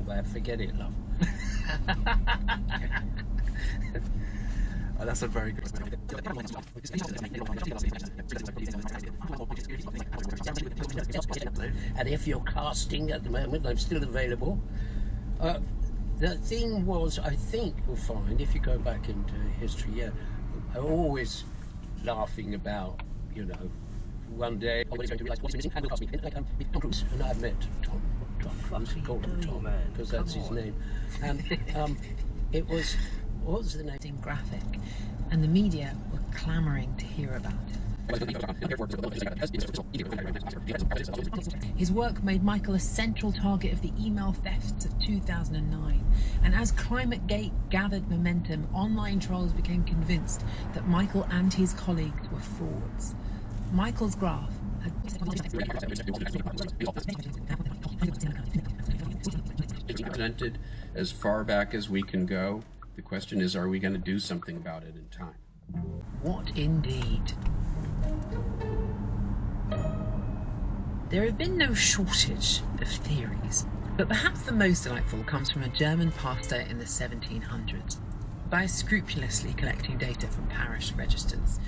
there. Forget it, love. Oh, that's a very good And if you're casting at the moment, I'm still available. The thing was, I think you'll find, if you go back into history, yeah, I'm always laughing about, you know, one day I'm going to realise what's missing and will cost me. Tom Cruise, and I've met Tom Cruise, called him Tom, because that's his name. And it was, what was the name? Graphic, and the media were clamouring to hear about it. His work made Michael a central target of the email thefts of 2009, and as ClimateGate gathered momentum, online trolls became convinced that Michael and his colleagues were frauds. Michael's graph had presented as far back as we can go. The question is, are we going to do something about it in time? What indeed? There have been no shortage of theories, but perhaps the most delightful comes from a German pastor in the 1700s. By scrupulously collecting data from parish registers,